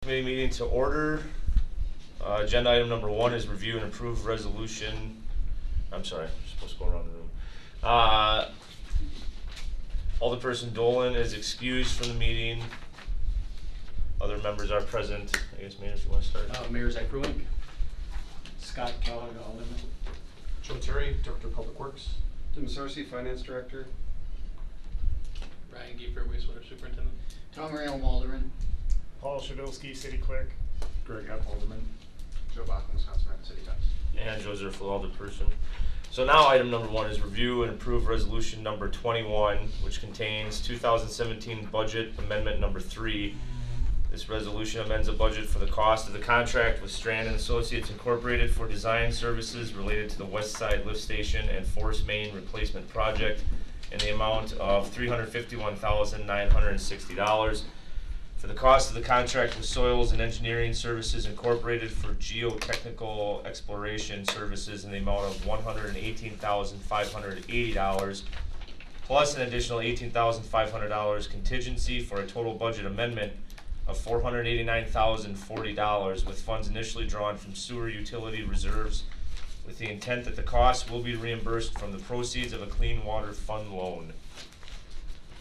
committee meeting to order. Agenda item number 1 is review and approve resolution. I'm sorry, I'm supposed to go around the room. Alderperson Dolan is excused from the meeting. Other members are present. I guess, Mayor, if you want to start. Mayor Zach Ruink. Scott Kellogg, Alderman. Joe Terry, Director of Public Works. Tim Sarsi, Finance Director. Ryan Giefer, Wastewater Superintendent. Tom Rayl, Alderman. Paul Shadowski, City Clerk. Greg Epp, Alderman. Joe Bachman, Wisconsin City Council. And Joseph Alderperson. So now item number 1 is review and approve resolution number 21, which contains 2017 budget amendment number 3. This resolution amends a budget for the cost of the contract with Strand and Associates Incorporated for design services related to the West Side Lift Station and Force Main Replacement Project in the amount of $351,960. For the cost of the contract with Soils and Engineering Services Incorporated for geotechnical exploration services in the amount of $118,580, plus an additional $18,500 contingency for a total budget amendment of $489,040 with funds initially drawn from sewer utility reserves with the intent that the costs will be reimbursed from the proceeds of a Clean Water Fund loan.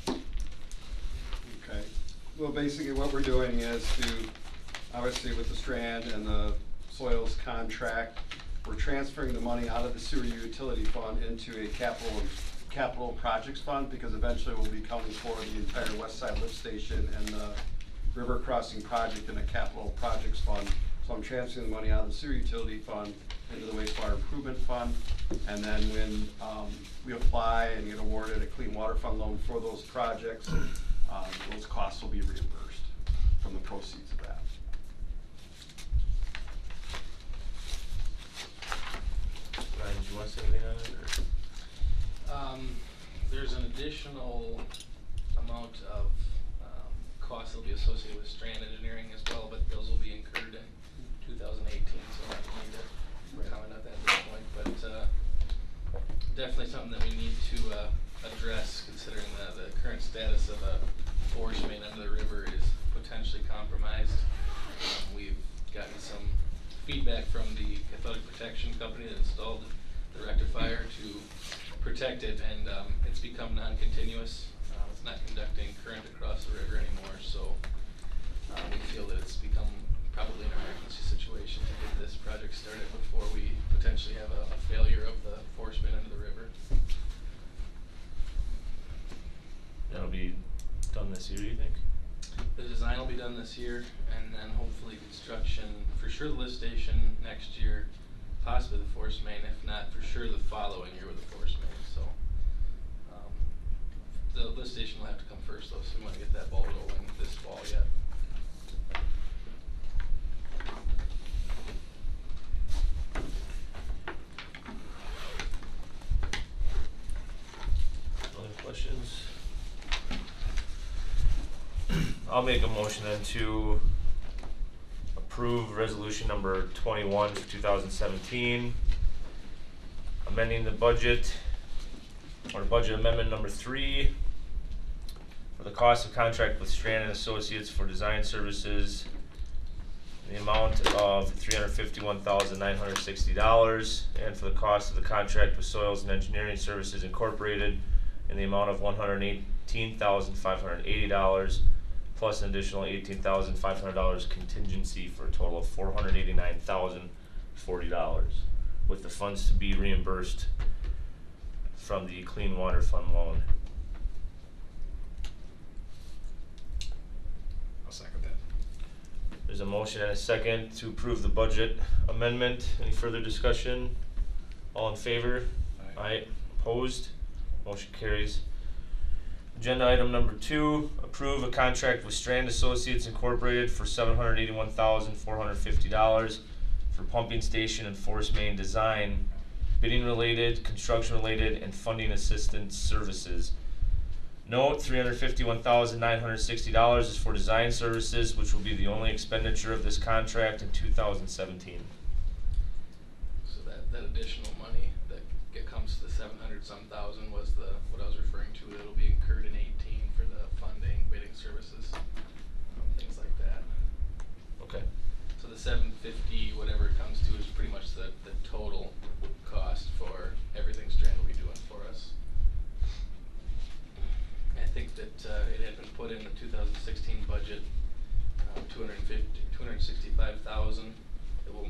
Okay. Well, basically what we're doing is obviously with the Strand and the Soils contract, we're transferring the money out of the sewer utility fund into a capital projects fund, because eventually we'll be coming for the entire West Side Lift Station and the river crossing project in a capital projects fund. So I'm transferring the money out of the sewer utility fund into the wastewater improvement fund, and then when we apply and get awarded a Clean Water Fund loan for those projects, those costs will be reimbursed from the proceeds of that. Ryan, do you want to say anything on it? There's an additional amount of costs that will be associated with Strand Engineering as well, but those will be incurred in 2018, so I don't need to comment on that at this point. But definitely something that we need to address, considering the current status of a force main under the river is potentially compromised. We've gotten some feedback from the cathodic protection company that installed the rectifier to protect it, and it's become non-continuous. It's not conducting current across the river anymore, so we feel that it's become probably an emergency situation to get this project started before we potentially have a failure of the force main under the river. That'll be done this year, you think? The design will be done this year, and then hopefully construction, for sure the lift station next year, possibly the force main, if not for sure the following year with the force main. So the lift station will have to come first though, so we want to get that ball rolling this fall yet. Other questions? I'll make a motion then to approve resolution number 21 for 2017, amending the budget, or budget amendment number 3, for the cost of contract with Strand and Associates for design services in the amount of $351,960, and for the cost of the contract with Soils and Engineering Services Incorporated in the amount of $118,580, plus an additional $18,500 contingency for a total of $489,040, with the funds to be reimbursed from the Clean Water Fund loan. I'll second that. There's a motion and a second to approve the budget amendment. Any further discussion? All in favor? Aye. Opposed? Motion carries. Agenda item number 2, approve a contract with Strand Associates Incorporated for $781,450 for pumping station and force main design, bidding related, construction related, and funding assistance services. Note, $351,960 is for design services, which will be the only expenditure of this contract in 2017. So that additional money that comes to the 700-some thousand was what I was referring to. It'll be incurred in 18 for the funding, bidding services, things like that. the 750, whatever it comes to, is pretty much the total cost for everything Strand will be doing for us. I think that it had been put in the 2016 budget, 265,000 that we'll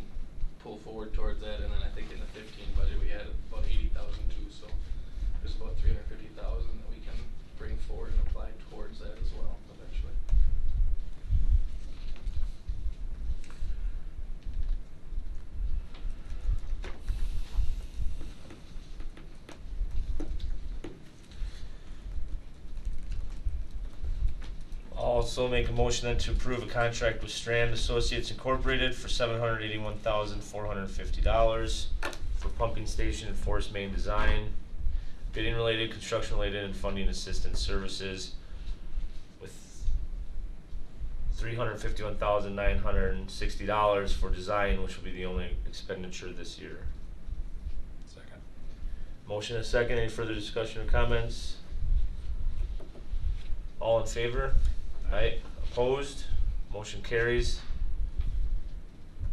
pull forward towards that, and then I think in the 15 budget we had about 80,000 too, so there's about 350,000 that we can bring forward and apply towards that as well eventually. Also make a motion then to approve a contract with Strand Associates Incorporated for $781,450 for pumping station and force main design, bidding related, construction related, and funding assistance services with $351,960 for design, which will be the only expenditure this year. Second. Motion and a second. Any further discussion or comments? All in favor? Aye. Opposed? Motion carries.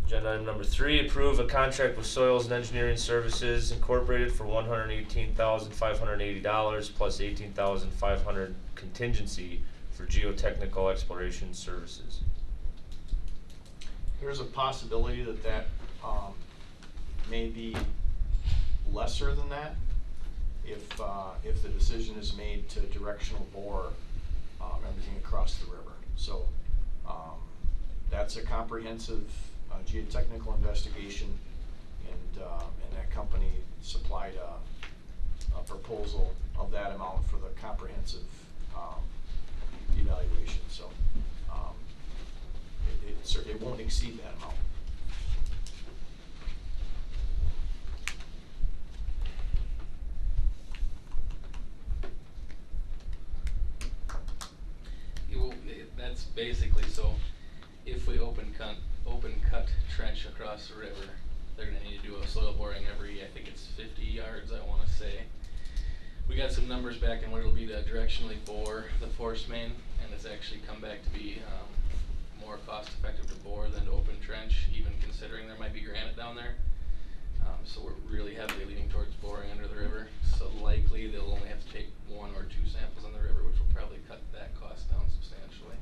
Agenda item number 3, approve a contract with Soils and Engineering Services Incorporated for $118,580 plus $18,500 contingency for geotechnical exploration services. There's a possibility that may be lesser than that if the decision is made to directional bore everything across the river. So that's a comprehensive geotechnical investigation, and that company supplied a proposal of that amount for the comprehensive evaluation. So it won't exceed that amount. That's basically, so if we open cut trench across the river, they're gonna need to do a soil boring every, I think it's 50 yards, I wanna say. We got some numbers back on what it'll be to directionally bore the force main, and it's actually come back to be more cost effective to bore than to open trench, even considering there might be granite down there. So we're really heavily leaning towards boring under the river. So likely they'll only have to take 1 or 2 samples on the river, which will probably cut that cost down substantially.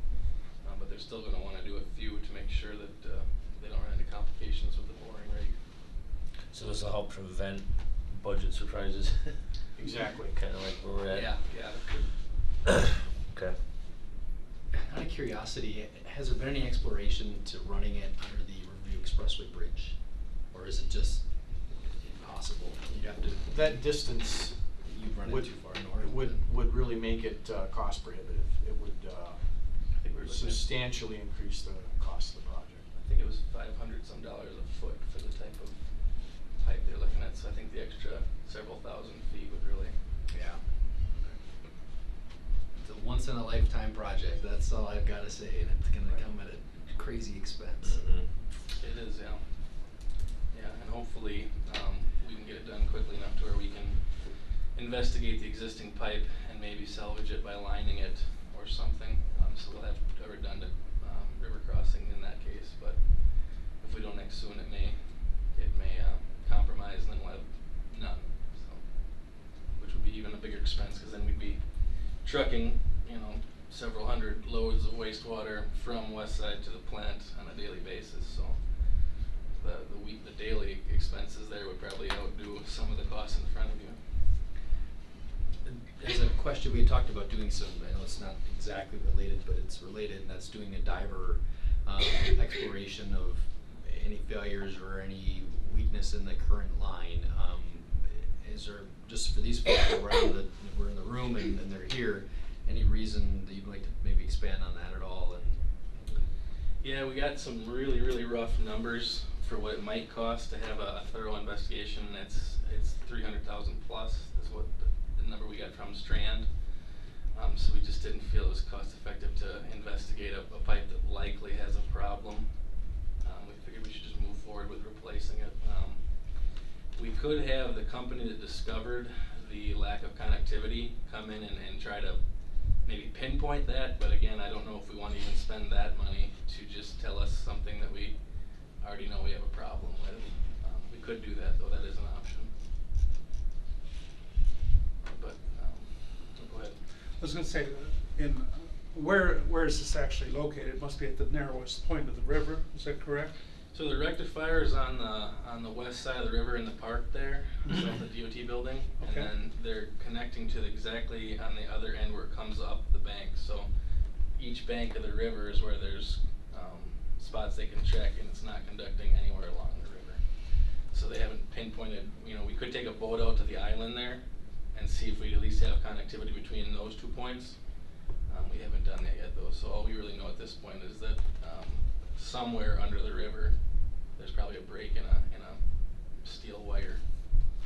But they're still going to want to do a few to make sure that they don't run into complications with the boring rig. So this will help prevent budget surprises. Exactly. Kind of like where we're at. Yeah. Okay. Out of curiosity, has there been any exploration to running it under the Riverview Expressway Bridge? Or is it just impossible? You'd have to, That distance you'd run it too far north. would really make it cost prohibitive. It would I think we're looking at, substantially increase the cost of the project. I think it was $500 some a foot for the type of pipe they're looking at. So I think the extra several thousand feet would really. Yeah. It's a once in a lifetime project, that's all I've gotta say, and it's gonna come at a crazy expense. Mhm. It is, yeah. Yeah, and hopefully we can get it done quickly enough to where we can investigate the existing pipe and maybe salvage it by lining it or something. So we'll have to have it done to river crossing in that case. But if we don't act soon, it may compromise, and then we'll have none. So, which would be even a bigger expense, because then we'd be trucking, several hundred loads of wastewater from west side to the plant on a daily basis. So the daily expenses there would probably outdo some of the costs in front of you. As a question, we had talked about doing some, I know it's not exactly related, but it's related, and that's doing a diver exploration of any failures or any weakness in the current line. Is there, just for these folks who are in the room and they're here, any reason that you'd like to maybe expand on that at all? And Yeah, we got some really, really rough numbers for what it might cost to have a thorough investigation. It's 300,000 plus is what the number we got from Strand. So we just didn't feel it was cost effective to investigate a pipe that likely has a problem. We figured we should just move forward with replacing it. We could have the company that discovered the lack of connectivity come in and try to maybe pinpoint that, but again, I don't know if we want to even spend that money to just tell us something that we could do that, though, that is an option. But, go ahead. I was gonna say, where is this actually located? It must be at the narrowest point of the river, is that correct? So the rectifier is on the west side of the river in the park there, south of the DOT building. Okay. And then they're connecting to exactly on the other end where it comes up the bank. So each bank of the river is where there's spots they can check, and it's not conducting anywhere along the river. So they haven't pinpointed, we could take a boat out to the island there and see if we at least have connectivity between those 2 points. We haven't done that yet, though, so all we really know at this point is that somewhere under the river, there's probably a break in a steel wire.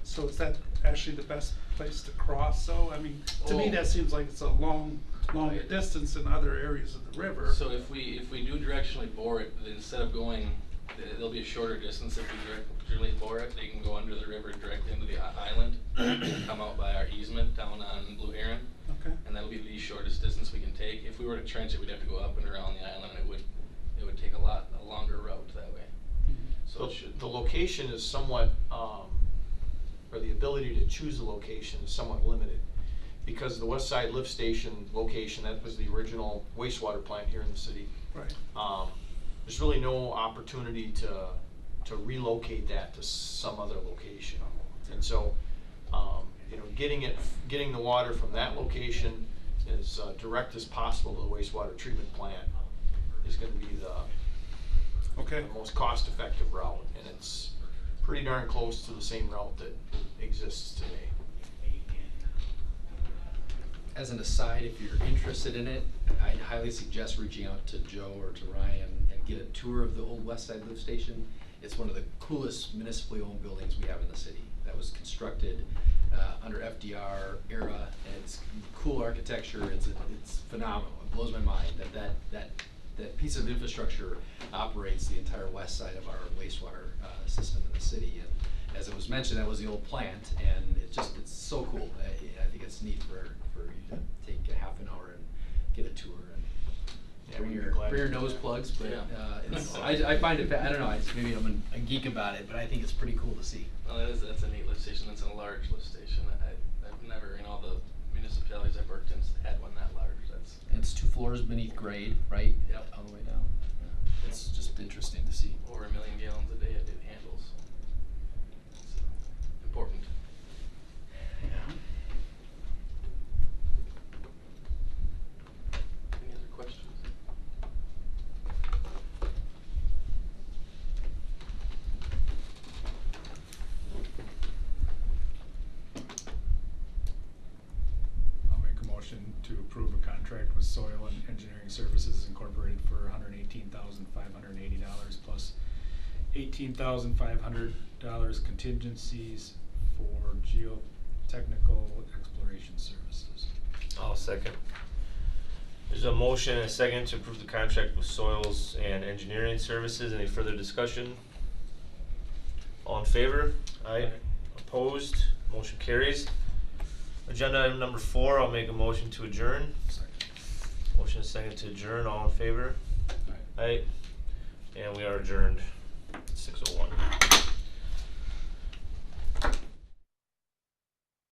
So is that actually the best place to cross, though? I mean, to me, Oh. that seems like it's a long Right. distance in other areas of the river. So if we do directionally bore it, then instead of going, there'll be a shorter distance if we directionally bore it. They can go under the river directly into the island, and come out by our easement down on Blue Heron. Okay. And that'll be the shortest distance we can take. If we were to trench it, we'd have to go up and around the island, and it would take a longer route that way. So it should. The location is somewhat, or the ability to choose a location is somewhat limited. Because the West Side Lift Station location, that was the original wastewater plant here in the city. Right. There's really no opportunity to relocate that to some other location. And so, getting the water from that location as direct as possible to the wastewater treatment plant is gonna be Okay. the most cost-effective route, and it's pretty darn close to the same route that exists today. As an aside, if you're interested in it, I'd highly suggest reaching out to Joe or to Ryan and get a tour of the old West Side Lift Station. It's one of the coolest municipally owned buildings we have in the city. That was constructed under FDR era, and it's cool architecture. It's phenomenal. It blows my mind that piece of infrastructure operates the entire west side of our wastewater system in the city. And as it was mentioned, that was the old plant, and it's so cool. I think it's neat for you to take a half an hour and get a tour and Yeah, bring we'd be your glad to do nose that. plugs. But Yeah. I find it. I don't know. Maybe I'm a geek about it, but I think it's pretty cool to see. Well, that's a neat lift station. It's a large lift station. I've never, in all the municipalities I've worked in, had one that large. It's 2 floors beneath grade, right? Yep. All the way down. Yeah. It's just interesting to see. Over 1 million gallons a day it handles. It's important. Yeah. Any other questions? I'll make a motion to approve a contract with Soil and Engineering Services Incorporated for $118,580 plus $18,500 contingencies for geotechnical exploration services. I'll second. There's a motion and a second to approve the contract with Soils and Engineering Services. Any further discussion? All in favor? Aye. Opposed? Motion carries. Agenda item number 4, I'll make a motion to adjourn. Second. Motion is second to adjourn. All in favor? Aye. Aye. And we are adjourned. 6:01.